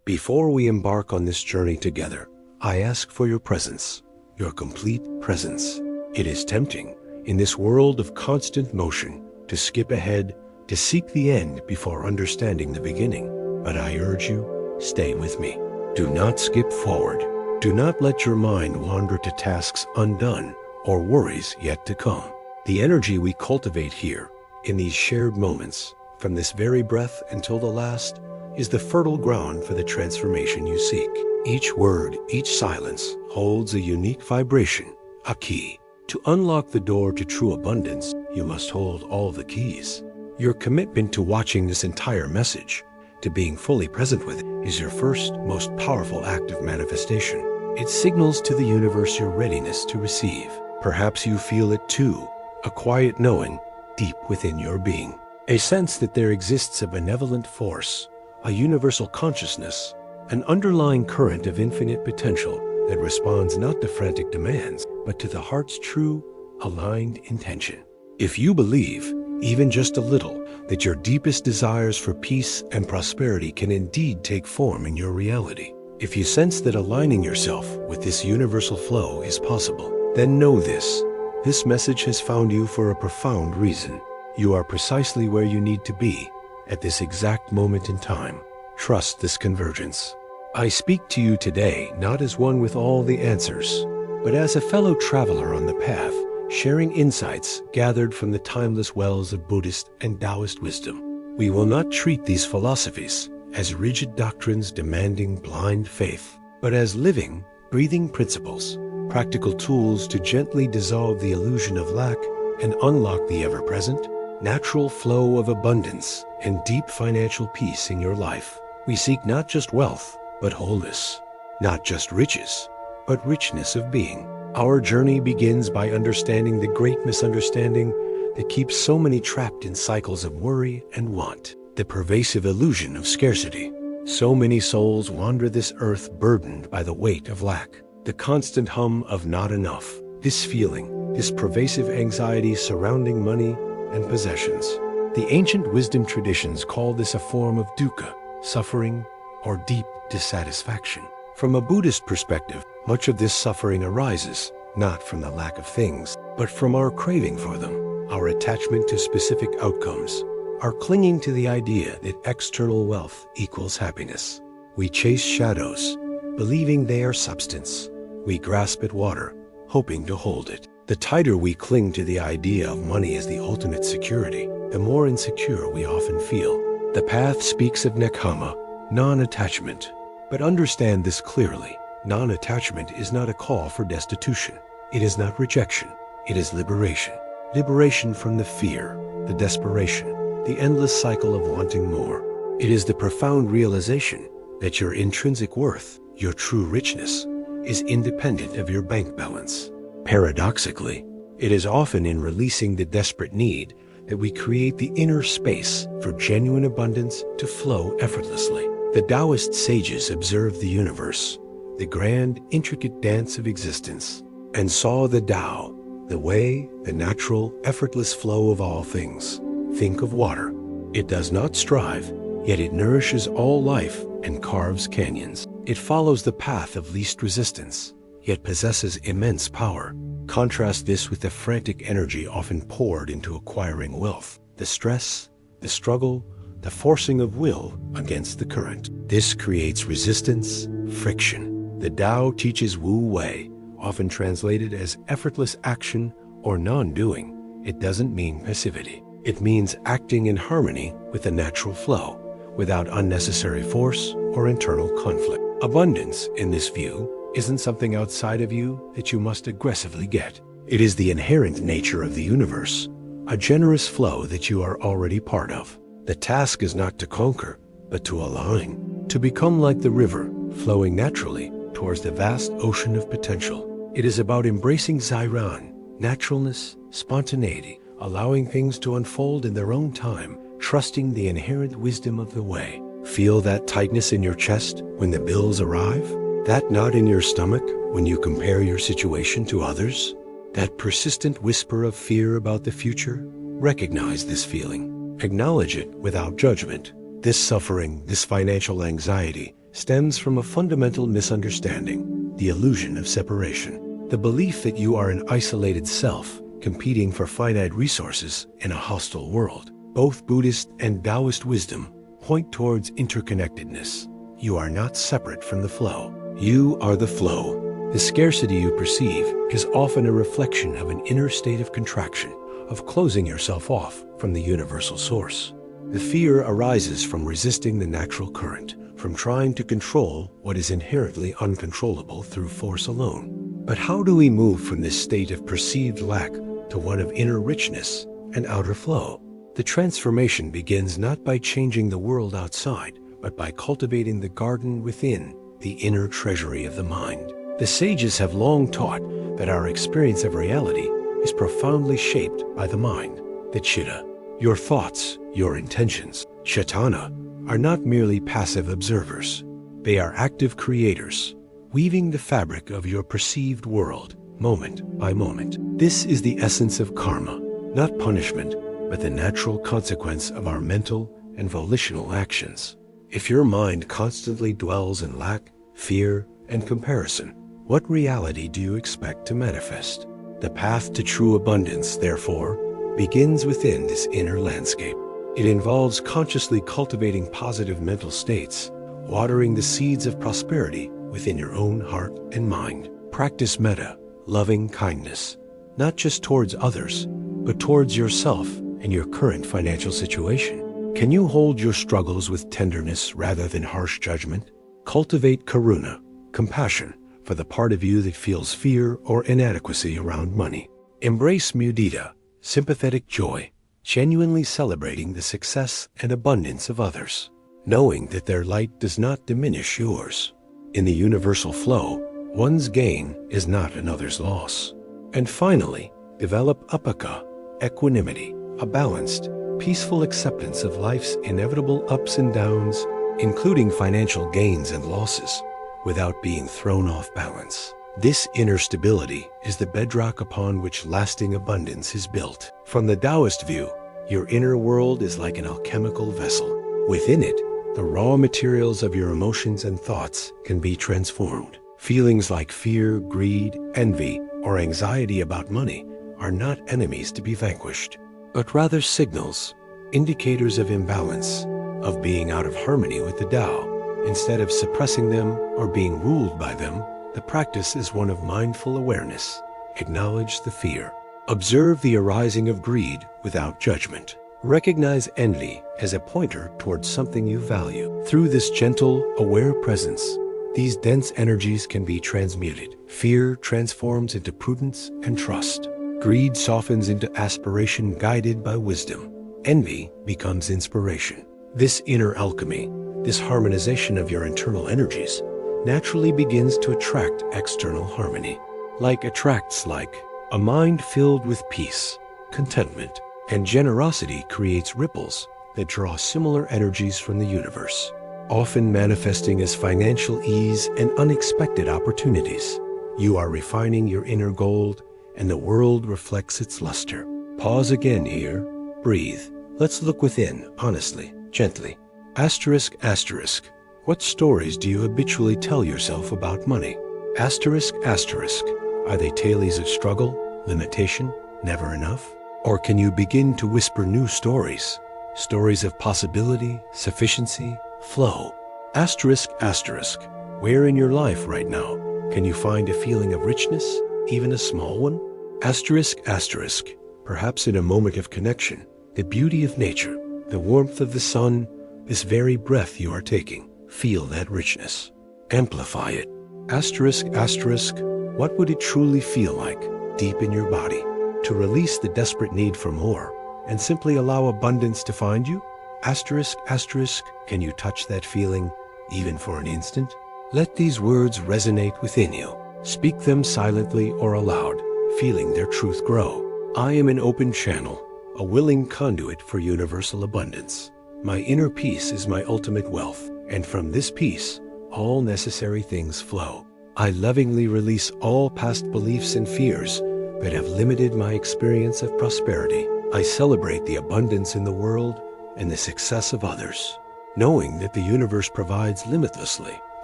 Before we embark on this journey together, I ask for your presence, your complete presence. It is tempting, in this world of constant motion, to skip ahead, to seek the end before understanding the beginning. But I urge you, stay with me. Do not skip forward. Do not let your mind wander to tasks undone or worries yet to come. The energy we cultivate here, in these shared moments, from this very breath until the last, is the fertile ground for the transformation you seek. Each word, each silence, holds a unique vibration, a key. To unlock the door to true abundance, you must hold all the keys. Your commitment to watching this entire message, to being fully present with it, is your first, most powerful act of manifestation. It signals to the universe your readiness to receive. Perhaps you feel it too, a quiet knowing deep within your being. A sense that there exists a benevolent force, a universal consciousness, an underlying current of infinite potential that responds not to frantic demands, but to the heart's true, aligned intention. If you believe, even just a little, that your deepest desires for peace and prosperity can indeed take form in your reality, if you sense that aligning yourself with this universal flow is possible, then know this. This message has found you for a profound reason. You are precisely where you need to be at this exact moment in time. Trust this convergence. I speak to you today not as one with all the answers, but as a fellow traveler on the path, sharing insights gathered from the timeless wells of Buddhist and Taoist wisdom. We will not treat these philosophies as rigid doctrines demanding blind faith, but as living, breathing principles, practical tools to gently dissolve the illusion of lack and unlock the ever-present, natural flow of abundance and deep financial peace in your life. We seek not just wealth, but wholeness, not just riches, but richness of being. Our journey begins by understanding the great misunderstanding that keeps so many trapped in cycles of worry and want, the pervasive illusion of scarcity. So many souls wander this earth burdened by the weight of lack, the constant hum of not enough, this feeling, this pervasive anxiety surrounding money and possessions. The ancient wisdom traditions call this a form of dukkha, suffering, or deep dissatisfaction. From a Buddhist perspective, much of this suffering arises not from the lack of things, but from our craving for them, our attachment to specific outcomes, our clinging to the idea that external wealth equals happiness. We chase shadows, believing they are substance. We grasp at water, hoping to hold it. The tighter we cling to the idea of money as the ultimate security, the more insecure we often feel. The path speaks of nekama, non-attachment. But understand this clearly. Non-attachment is not a call for destitution. It is not rejection. It is liberation. Liberation from the fear, the desperation, the endless cycle of wanting more. It is the profound realization that your intrinsic worth, your true richness, is independent of your bank balance. Paradoxically, it is often in releasing the desperate need that we create the inner space for genuine abundance to flow effortlessly. The Taoist sages observed the universe, the grand, intricate dance of existence, and saw the Tao, the way, the natural, effortless flow of all things. Think of water. It does not strive, yet it nourishes all life and carves canyons. It follows the path of least resistance, yet possesses immense power. Contrast this with the frantic energy often poured into acquiring wealth, the stress, the struggle, the forcing of will against the current. This creates resistance, friction. The Tao teaches Wu Wei, often translated as effortless action or non-doing. It doesn't mean passivity. It means acting in harmony with the natural flow, without unnecessary force or internal conflict. Abundance, in this view, isn't something outside of you that you must aggressively get. It is the inherent nature of the universe, a generous flow that you are already part of. The task is not to conquer, but to align, to become like the river, flowing naturally towards the vast ocean of potential. It is about embracing Zairan, naturalness, spontaneity, allowing things to unfold in their own time, trusting the inherent wisdom of the way. Feel that tightness in your chest when the bills arrive? That knot in your stomach when you compare your situation to others? That persistent whisper of fear about the future? Recognize this feeling. Acknowledge it without judgment. This suffering, this financial anxiety, stems from a fundamental misunderstanding, the illusion of separation. The belief that you are an isolated self, competing for finite resources in a hostile world. Both Buddhist and Taoist wisdom point towards interconnectedness. You are not separate from the flow. You are the flow. The scarcity you perceive is often a reflection of an inner state of contraction, of closing yourself off from the universal source. The fear arises from resisting the natural current, from trying to control what is inherently uncontrollable through force alone. But how do we move from this state of perceived lack to one of inner richness and outer flow? The transformation begins not by changing the world outside, but by cultivating the garden within, the inner treasury of the mind. The sages have long taught that our experience of reality is profoundly shaped by the mind, the chitta. Your thoughts, your intentions, cetana, are not merely passive observers. They are active creators, weaving the fabric of your perceived world, moment by moment. This is the essence of karma, not punishment, but the natural consequence of our mental and volitional actions. If your mind constantly dwells in lack, fear, and comparison, what reality do you expect to manifest? The path to true abundance, therefore, begins within this inner landscape. It involves consciously cultivating positive mental states, watering the seeds of prosperity within your own heart and mind. Practice metta, loving kindness, not just towards others, but towards yourself and your current financial situation. Can you hold your struggles with tenderness rather than harsh judgment? Cultivate karuna, compassion, for the part of you that feels fear or inadequacy around money. Embrace mudita, sympathetic joy, genuinely celebrating the success and abundance of others, knowing that their light does not diminish yours. In the universal flow, one's gain is not another's loss. And finally, develop upaka, equanimity, a balanced, peaceful acceptance of life's inevitable ups and downs, including financial gains and losses, without being thrown off balance. This inner stability is the bedrock upon which lasting abundance is built. From the Taoist view, your inner world is like an alchemical vessel. Within it, the raw materials of your emotions and thoughts can be transformed. Feelings like fear, greed, envy, or anxiety about money are not enemies to be vanquished, but rather signals, indicators of imbalance, of being out of harmony with the Tao. Instead of suppressing them or being ruled by them, the practice is one of mindful awareness. Acknowledge the fear. Observe the arising of greed without judgment. Recognize envy as a pointer towards something you value. Through this gentle, aware presence, these dense energies can be transmuted. Fear transforms into prudence and trust. Greed softens into aspiration guided by wisdom. Envy becomes inspiration. This inner alchemy, this harmonization of your internal energies, naturally begins to attract external harmony. Like attracts like. A mind filled with peace, contentment, and generosity creates ripples that draw similar energies from the universe, often manifesting as financial ease and unexpected opportunities. You are refining your inner gold, and the world reflects its luster. Pause again here. Breathe. Let's look within, honestly, gently. Asterisk, asterisk. What stories do you habitually tell yourself about money? Asterisk, asterisk. Are they tales of struggle, limitation, never enough? Or can you begin to whisper new stories? Stories of possibility, sufficiency, flow. Asterisk, asterisk. Where in your life right now can you find a feeling of richness, even a small one? Asterisk, asterisk. Perhaps in a moment of connection, the beauty of nature, the warmth of the sun, this very breath you are taking, feel that richness. Amplify it. Asterisk, asterisk. What would it truly feel like, deep in your body, to release the desperate need for more and simply allow abundance to find you? Asterisk, asterisk. Can you touch that feeling, even for an instant? Let these words resonate within you. Speak them silently or aloud, feeling their truth grow. I am an open channel, a willing conduit for universal abundance. My inner peace is my ultimate wealth, and from this peace, all necessary things flow. I lovingly release all past beliefs and fears that have limited my experience of prosperity. I celebrate the abundance in the world and the success of others. knowing that the universe provides limitlessly.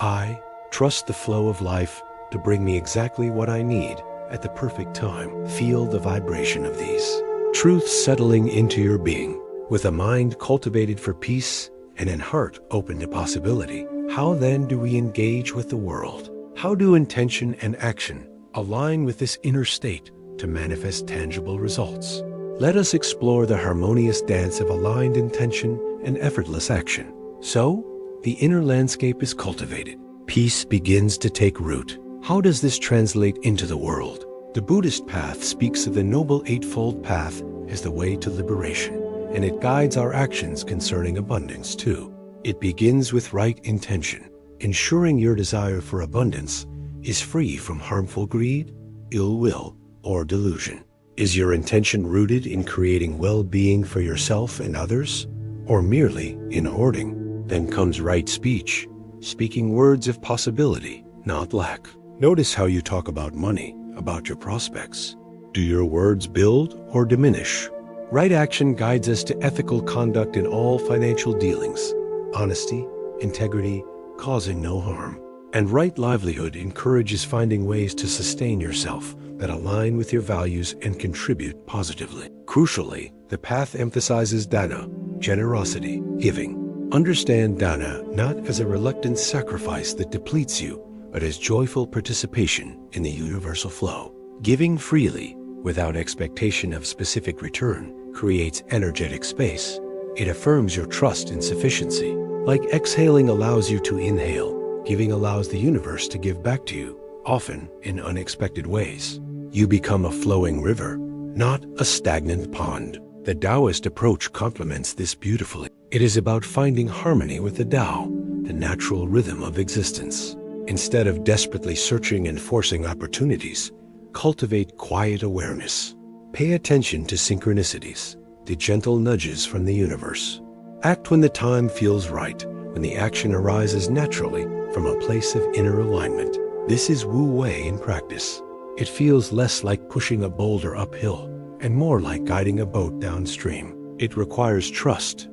I trust the flow of life to bring me exactly what I need at the perfect time. Feel the vibration of these truths settling into your being. With a mind cultivated for peace and an heart open to possibility, how then do we engage with the world? How do intention and action align with this inner state to manifest tangible results? Let us explore the harmonious dance of aligned intention and effortless action. So, the inner landscape is cultivated. Peace begins to take root. How does this translate into the world? The Buddhist path speaks of the Noble Eightfold Path as the way to liberation, and it guides our actions concerning abundance too. It begins with right intention, ensuring your desire for abundance is free from harmful greed, ill will, or delusion. Is your intention rooted in creating well-being for yourself and others, or merely in hoarding? Then comes right speech, speaking words of possibility, not lack. Notice how you talk about money, about your prospects. Do your words build or diminish? Right action guides us to ethical conduct in all financial dealings, honesty, integrity, causing no harm. And right livelihood encourages finding ways to sustain yourself that align with your values and contribute positively. Crucially, the path emphasizes dana, generosity, giving. Understand dana not as a reluctant sacrifice that depletes you, but as joyful participation in the universal flow. Giving freely, without expectation of specific return, creates energetic space. It affirms your trust in sufficiency. Like exhaling allows you to inhale, giving allows the universe to give back to you, often in unexpected ways. You become a flowing river, not a stagnant pond. The Taoist approach complements this beautifully. It is about finding harmony with the Tao, the natural rhythm of existence. Instead of desperately searching and forcing opportunities, cultivate quiet awareness. Pay attention to synchronicities, the gentle nudges from the universe. Act when the time feels right, when the action arises naturally from a place of inner alignment. This is Wu Wei in practice. It feels less like pushing a boulder uphill and more like guiding a boat downstream. It requires trust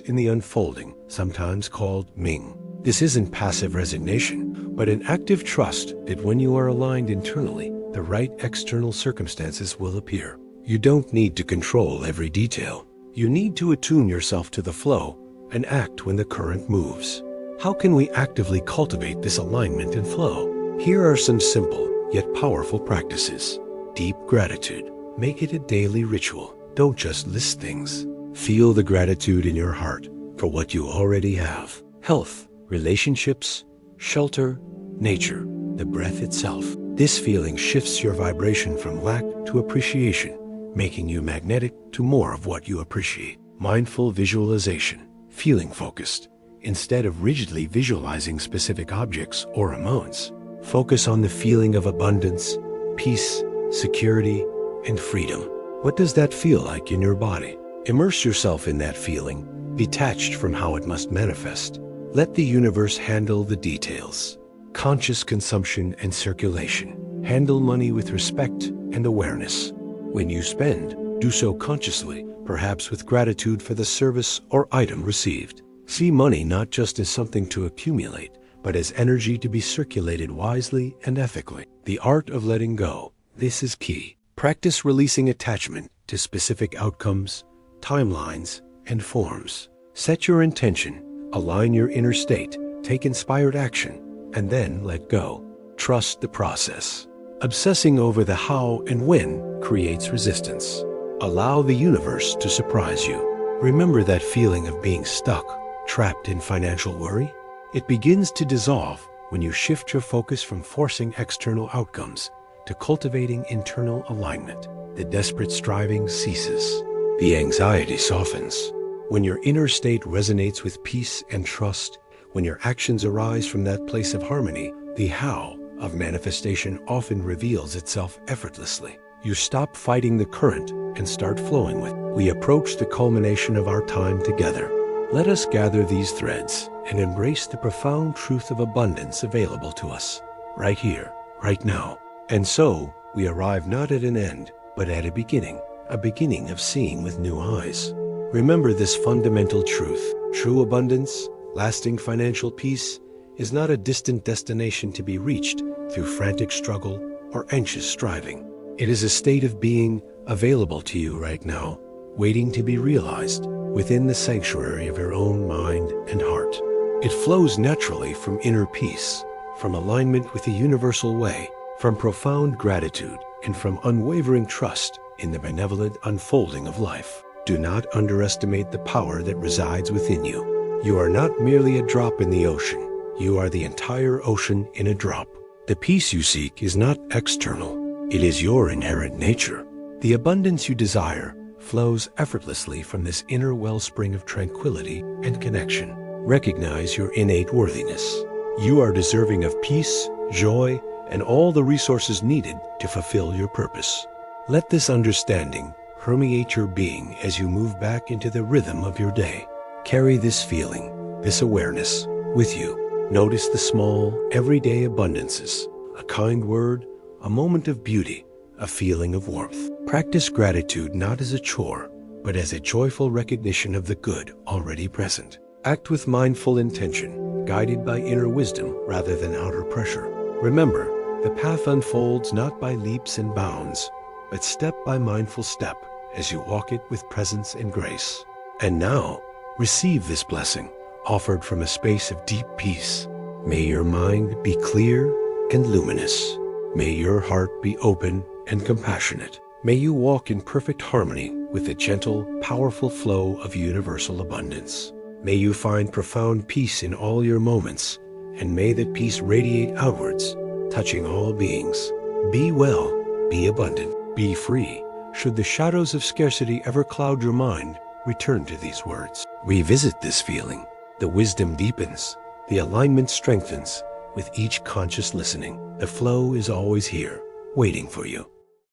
in the unfolding, sometimes called Ming. This isn't passive resignation, but an active trust that when you are aligned internally, the right external circumstances will appear. You don't need to control every detail. You need to attune yourself to the flow and act when the current moves. How can we actively cultivate this alignment and flow? Here are some simple yet powerful practices. Deep gratitude. Make it a daily ritual. Don't just list things. Feel the gratitude in your heart for what you already have. Health, relationships, shelter, nature, the breath itself. This feeling shifts your vibration from lack to appreciation, making you magnetic to more of what you appreciate. Mindful visualization, feeling focused. Instead of rigidly visualizing specific objects or amounts, focus on the feeling of abundance, peace, security, and freedom. What does that feel like in your body? Immerse yourself in that feeling, detached from how it must manifest. Let the universe handle the details. Conscious consumption and circulation. Handle money with respect and awareness. When you spend, do so consciously, perhaps with gratitude for the service or item received. See money not just as something to accumulate, but as energy to be circulated wisely and ethically. The art of letting go. This is key. Practice releasing attachment to specific outcomes, timelines, and forms. Set your intention, align your inner state, take inspired action, and then let go. Trust the process. Obsessing over the how and when creates resistance. Allow the universe to surprise you. Remember that feeling of being stuck, trapped in financial worry? It begins to dissolve when you shift your focus from forcing external outcomes to cultivating internal alignment. The desperate striving ceases. The anxiety softens. When your inner state resonates with peace and trust, when your actions arise from that place of harmony, the how of manifestation often reveals itself effortlessly. You stop fighting the current and start flowing with it. We approach the culmination of our time together. Let us gather these threads and embrace the profound truth of abundance available to us, right here, right now. And so, we arrive not at an end, but at a beginning of seeing with new eyes. Remember this fundamental truth. True abundance, lasting financial peace, is not a distant destination to be reached through frantic struggle or anxious striving. It is a state of being available to you right now, waiting to be realized within the sanctuary of your own mind and heart. It flows naturally from inner peace, from alignment with the universal way, from profound gratitude, and from unwavering trust in the benevolent unfolding of life. Do not underestimate the power that resides within you. You are not merely a drop in the ocean. You are the entire ocean in a drop. The peace you seek is not external. It is your inherent nature. The abundance you desire flows effortlessly from this inner wellspring of tranquility and connection. Recognize your innate worthiness. You are deserving of peace, joy, and all the resources needed to fulfill your purpose. Let this understanding permeate your being as you move back into the rhythm of your day. Carry this feeling, this awareness, with you. Notice the small, everyday abundances, a kind word, a moment of beauty, a feeling of warmth. Practice gratitude not as a chore, but as a joyful recognition of the good already present. Act with mindful intention, guided by inner wisdom rather than outer pressure. Remember, the path unfolds not by leaps and bounds, but step by mindful step as you walk it with presence and grace. And now, receive this blessing, offered from a space of deep peace. May your mind be clear and luminous. May your heart be open and compassionate. May you walk in perfect harmony with the gentle, powerful flow of universal abundance. May you find profound peace in all your moments, and may that peace radiate outwards, touching all beings. Be well, be abundant, be free. Should the shadows of scarcity ever cloud your mind, return to these words. Revisit this feeling. The wisdom deepens, the alignment strengthens with each conscious listening. The flow is always here, waiting for you.